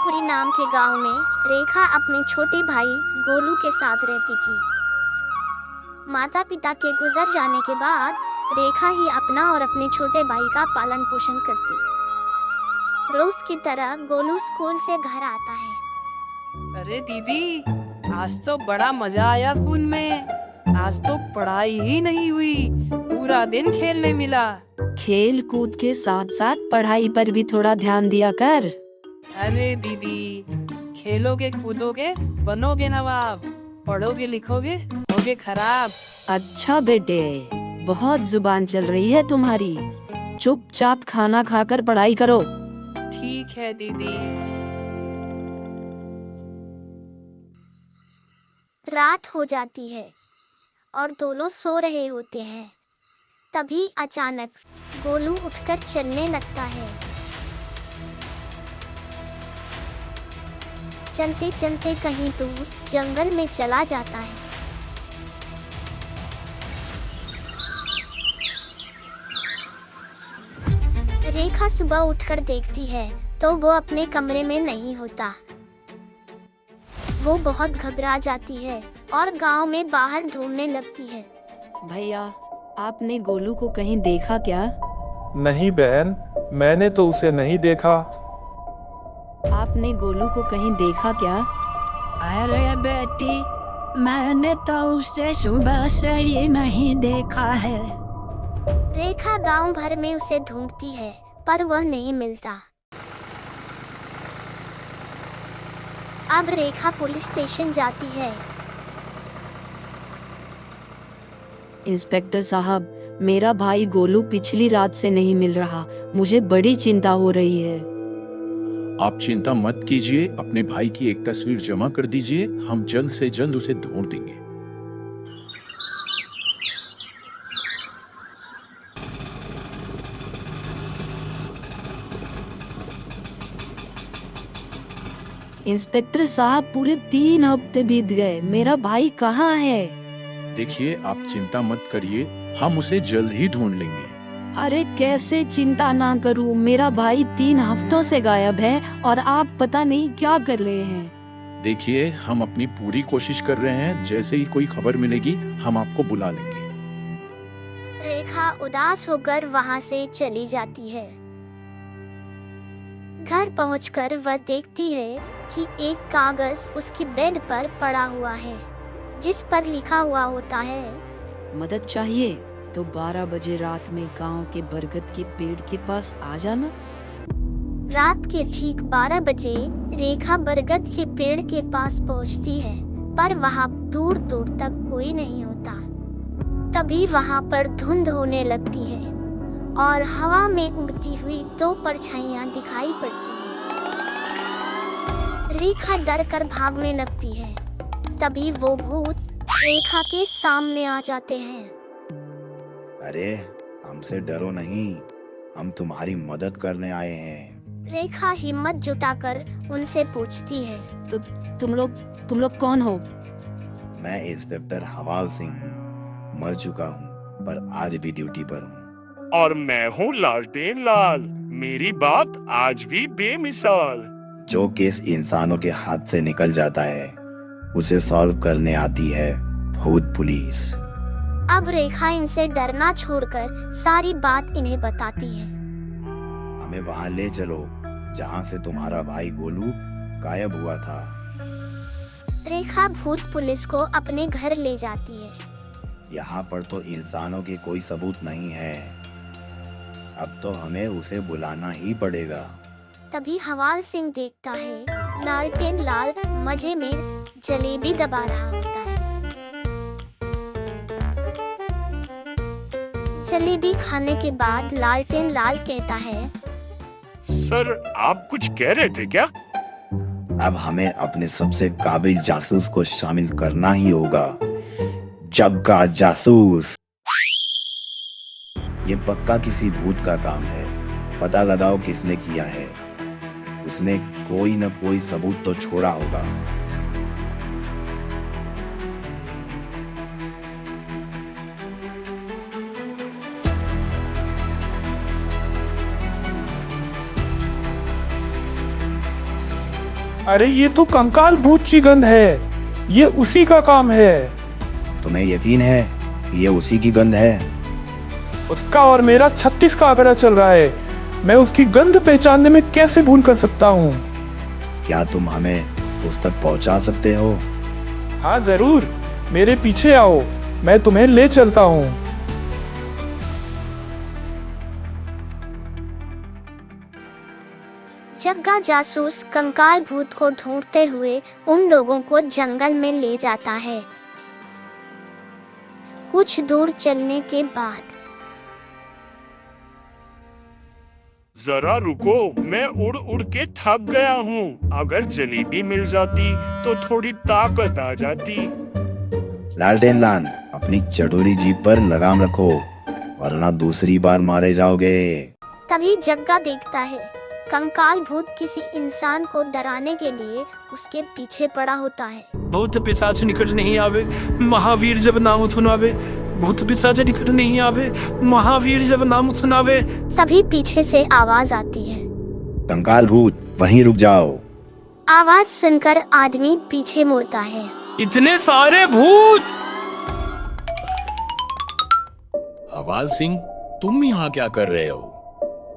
भूतपुरी नाम के गांव में रेखा अपने छोटे भाई गोलू के साथ रहती थी। माता पिता के गुजर जाने के बाद रेखा ही अपना और अपने छोटे भाई का पालन पोषण करती। रोज की तरह गोलू स्कूल से घर आता है। अरे दीदी, आज तो बड़ा मजा आया स्कूल में। आज तो पढ़ाई ही नहीं हुई, पूरा दिन खेलने मिला। खेल कूद के साथ साथ पढ़ाई पर भी थोड़ा ध्यान दिया कर। अरे दीदी, खेलोगे कूदोगे बनोगे नवाब, पढ़ोगे लिखोगे होगे खराब। अच्छा बेटे, बहुत जुबान चल रही है तुम्हारी। चुपचाप खाना खाकर पढ़ाई करो। ठीक है दीदी। रात हो जाती है और दोनों सो रहे होते हैं। तभी अचानक गोलू उठकर चलने लगता है। चलते चलते कहीं दूर जंगल में चला जाता है। रेखा सुबह उठकर देखती है तो वो अपने कमरे में नहीं होता। वो बहुत घबरा जाती है और गांव में बाहर ढूंढने लगती है। भैया, आपने गोलू को कहीं देखा क्या? नहीं बहन, मैंने तो उसे नहीं देखा। आपने गोलू को कहीं देखा क्या? अरे बेटी, मैंने तो उसे सुबह से ही नहीं देखा है। रेखा गांव भर में उसे ढूंढती है पर वह नहीं मिलता। अब रेखा पुलिस स्टेशन जाती है। इंस्पेक्टर साहब, मेरा भाई गोलू पिछली रात से नहीं मिल रहा। मुझे बड़ी चिंता हो रही है। आप चिंता मत कीजिए, अपने भाई की एक तस्वीर जमा कर दीजिए, हम जल्द से जल्द उसे ढूंढ देंगे। इंस्पेक्टर साहब, पूरे 3 हफ्ते बीत गए, मेरा भाई कहाँ है? देखिए, आप चिंता मत करिए, हम उसे जल्द ही ढूंढ लेंगे। अरे कैसे चिंता ना करूं, मेरा भाई 3 हफ्तों से गायब है और आप पता नहीं क्या कर रहे हैं। देखिए, हम अपनी पूरी कोशिश कर रहे हैं, जैसे ही कोई खबर मिलेगी हम आपको बुला लेंगे। रेखा उदास होकर वहां से चली जाती है। घर पहुंचकर वह देखती है कि एक कागज उसकी बेड पर पड़ा हुआ है, जिस पर लिखा हुआ होता है, मदद चाहिए तो 12 बजे रात में गांव के बरगद के पेड़ के पास आ जाना। रात के ठीक 12 बजे रेखा बरगद के पेड़ के पास पहुंचती है, पर वहां दूर दूर तक कोई नहीं होता। तभी वहां पर धुंध होने लगती है और हवा में उड़ती हुई 2 परछाइयां दिखाई पड़ती हैं। रेखा डर कर भागने लगती है। तभी वो भूत रेखा के सामने आ जाते हैं। अरे, हमसे डरो नहीं, हम तुम्हारी मदद करने आए हैं। रेखा हिम्मत जुटाकर उनसे पूछती है, तो तुम लोग कौन हो? मैं इंस्पेक्टर हवाल सिंह हूँ, मर चुका हूँ पर आज भी ड्यूटी पर हूँ। और मैं हूँ लालटेन लाल, मेरी बात आज भी बेमिसाल। जो केस इंसानों के हाथ से निकल जाता है उसे सॉल्व करने आती है भूत पुलिस। अब रेखा इनसे डरना छोड़कर सारी बात इन्हें बताती है। हमें वहाँ ले चलो जहाँ से तुम्हारा भाई गोलू गायब हुआ था। रेखा भूत पुलिस को अपने घर ले जाती है। यहाँ पर तो इंसानों के कोई सबूत नहीं है, अब तो हमें उसे बुलाना ही पड़ेगा। तभी हवाल सिंह देखता है लालटेन लाल मजे में जलेबी दबा रहा होता है। जलेबी खाने के बाद लालटेन लाल कहता है, सर, आप कुछ कह रहे थे क्या? अब हमें अपने सबसे काबिल जासूस को शामिल करना ही होगा। जब का जासूस। ये पक्का किसी भूत का काम है, पता लगाओ किसने किया है। उसने कोई न कोई सबूत तो छोड़ा होगा। अरे ये तो कंकाल भूत की गंध है, ये उसी का काम है। तुम्हें यकीन है कि ये उसी की गंध है? उसका और मेरा 36 का आंकड़ा चल रहा है, मैं उसकी गंध पहचानने में कैसे भूल कर सकता हूँ? क्या तुम हमें उस तक पहुंचा सकते हो? हाँ जरूर, मेरे पीछे आओ, मैं तुम्हें ले चलता हूँ। जग्गा जासूस कंकाल भूत को ढूंढते हुए उन लोगों को जंगल में ले जाता है। कुछ दूर चलने के बाद जरा रुको, मैं उड़ उड़ के थक गया हूँ। अगर जलेबी मिल जाती तो थोड़ी ताकत आ जाती। लालटेन लाल, अपनी चटोरी जीप पर लगाम रखो, वरना दूसरी बार मारे जाओगे। तभी जग्गा देखता है कंकाल भूत किसी इंसान को डराने के लिए उसके पीछे पड़ा होता है। भूत पिशाच निकट नहीं आवे, महावीर जब नाम सुनावे। भूत पिशाच निकट नहीं आवे, महावीर जब नाम सुनावे। तभी पीछे से आवाज आती है, कंकाल भूत वहीं रुक जाओ। आवाज सुनकर आदमी पीछे मुड़ता है। इतने सारे भूत! आवाज सिंह, तुम यहाँ क्या कर रहे हो?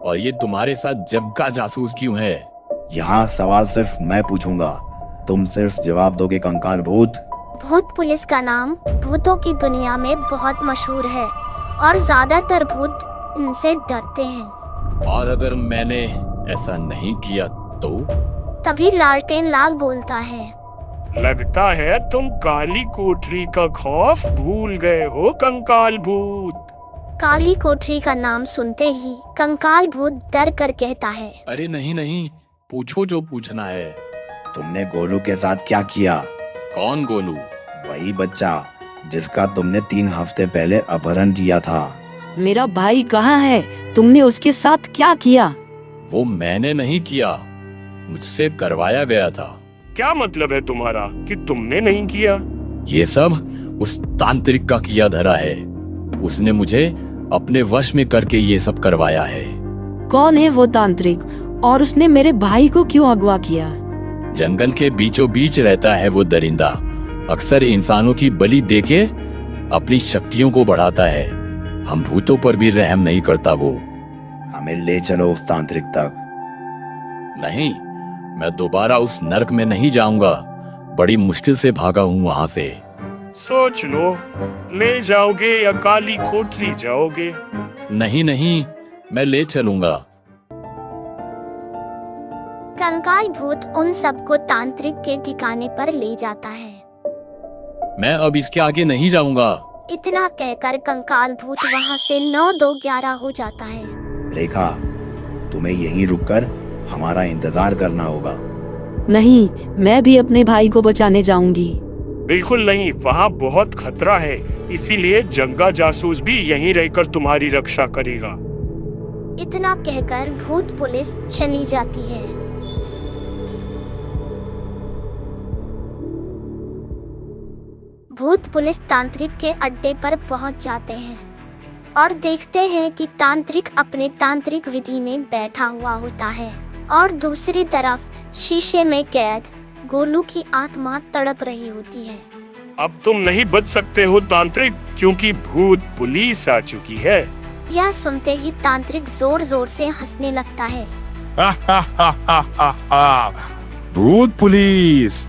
और ये तुम्हारे साथ जग्गा जासूस क्यों है? यहाँ सवाल सिर्फ मैं पूछूंगा, तुम सिर्फ जवाब दोगे कंकाल भूत। भूत पुलिस का नाम भूतों की दुनिया में बहुत मशहूर है और ज्यादातर भूत इनसे डरते हैं। और अगर मैंने ऐसा नहीं किया तो? तभी लालटेन लाल बोलता है, लगता है तुम काली कोठरी का खौफ भूल गए हो कंकाल भूत। काली कोठरी का नाम सुनते ही कंकाल भूत डर कर कहता है, अरे नहीं नहीं, पूछो जो पूछना है। तुमने गोलू के साथ क्या किया? कौन गोलू? वही बच्चा जिसका तुमने 3 हफ्ते पहले अपहरण किया था। मेरा भाई कहाँ है? तुमने उसके साथ क्या किया? वो मैंने नहीं किया, मुझसे करवाया गया था। क्या मतलब है तुम्हारा कि तुमने नहीं किया? ये सब उस तांत्रिक का किया धरा है। उसने मुझे अपने वश में करके ये सब करवाया है। कौन है वो तांत्रिक और उसने मेरे भाई को क्यों अगवा किया? जंगल के बीचों बीच रहता है वो दरिंदा, अक्सर इंसानों की बलि देके अपनी शक्तियों को बढ़ाता है। हम भूतों पर भी रहम नहीं करता वो। हमें ले चलो उस तांत्रिक तक। नहीं, मैं दोबारा उस नरक में नहीं जाऊंगा। बड़ी मुश्किल से भागा हूँ वहां से। सोच लो, ले जाओगे या काली कोठरी जाओगे? नहीं नहीं, मैं ले चलूंगा। कंकाल भूत उन सबको तांत्रिक के ठिकाने पर ले जाता है। मैं अब इसके आगे नहीं जाऊंगा। इतना कहकर कंकाल भूत वहाँ से 9-2-11 हो जाता है। रेखा, तुम्हें यहीं रुककर हमारा इंतजार करना होगा। नहीं, मैं भी अपने भाई को बचाने जाऊंगी। बिल्कुल नहीं, वहाँ बहुत खतरा है, इसीलिए जग्गा जासूस भी यहीं रहकर तुम्हारी रक्षा करेगा। इतना कहकर भूत पुलिस चली जाती है। भूत पुलिस तांत्रिक के अड्डे पर पहुंच जाते हैं और देखते हैं कि तांत्रिक अपने तांत्रिक विधि में बैठा हुआ होता है और दूसरी तरफ शीशे में कैद गोलू की आत्मा तड़प रही होती है। अब तुम नहीं बच सकते हो तांत्रिक, क्योंकि भूत पुलिस आ चुकी है। यह सुनते ही तांत्रिक जोर जोर से हंसने लगता है। भूत पुलिस,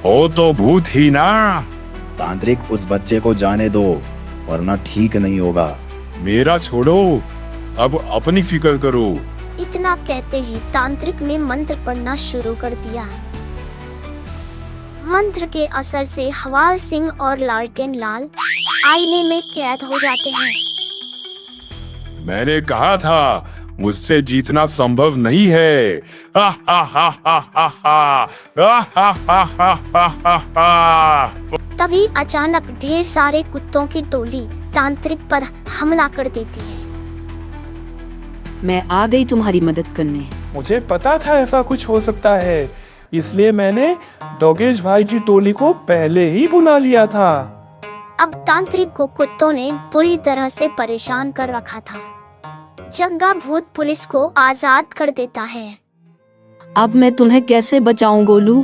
हो तो भूत ही ना। तांत्रिक, उस बच्चे को जाने दो, वरना ठीक नहीं होगा। मेरा छोड़ो, अब अपनी फिक्र करो। इतना कहते ही तांत्रिक ने मंत्र पढ़ना शुरू कर दिया। मंत्र के असर से हवाल सिंह और लालटेन लाल आईने में कैद हो जाते हैं। मैंने कहा था मुझसे जीतना संभव नहीं है। तभी अचानक ढेर सारे कुत्तों की टोली तांत्रिक पर हमला कर देती है। मैं आ गई तुम्हारी मदद करने। मुझे पता था ऐसा कुछ हो सकता है, इसलिए मैंने डोगेश भाई की टोली को पहले ही बुला लिया था। अब तांत्रिक को कुत्तों ने बुरी तरह से परेशान कर रखा था। जग्गा भूत पुलिस को आजाद कर देता है। अब मैं तुम्हें कैसे बचाऊं गोलू?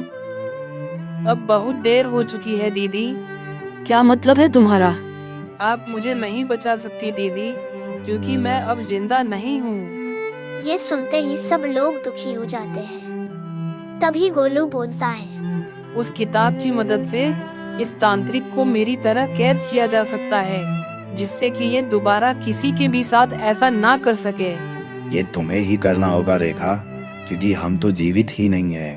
अब बहुत देर हो चुकी है दीदी। क्या मतलब है तुम्हारा? आप मुझे नहीं बचा सकती दीदी, क्योंकि मैं अब जिंदा नहीं हूँ। ये सुनते ही सब लोग दुखी हो जाते हैं। तभी गोलू बोलता है, उस किताब की मदद से इस तांत्रिक को मेरी तरह कैद किया जा सकता है, जिससे कि ये दोबारा किसी के भी साथ ऐसा ना कर सके। ये तुम्हें ही करना होगा रेखा, क्योंकि हम तो जीवित ही नहीं है।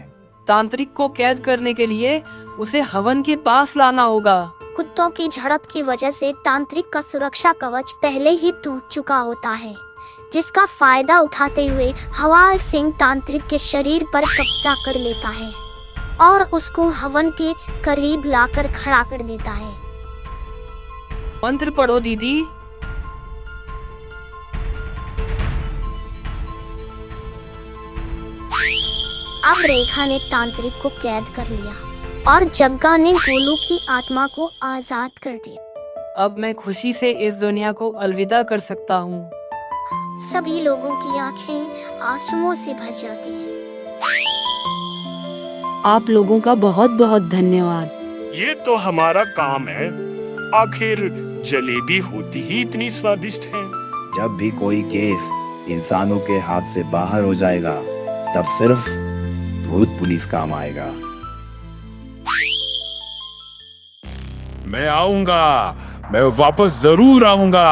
तांत्रिक को कैद करने के लिए उसे हवन के पास लाना होगा। कुत्तों की झड़प की वजह से तांत्रिक का सुरक्षा कवच पहले ही टूट चुका होता है, जिसका फायदा उठाते हुए हवाल सिंह तांत्रिक के शरीर पर कब्जा कर लेता है और उसको हवन के करीब लाकर खड़ा कर देता है। मंत्र पढ़ो दीदी। अब रेखा ने तांत्रिक को कैद कर लिया और जग्गा ने गोलू की आत्मा को आजाद कर दिया। अब मैं खुशी से इस दुनिया को अलविदा कर सकता हूँ। सभी लोगों की आंखें आंसुओं से भर जाती हैं। आप लोगों का बहुत बहुत धन्यवाद। ये तो हमारा काम है। आखिर जलेबी होती ही इतनी स्वादिष्ट है। जब भी कोई केस इंसानों के हाथ से बाहर हो जाएगा, तब सिर्फ भूत पुलिस काम आएगा। मैं आऊंगा, मैं वापस जरूर आऊंगा।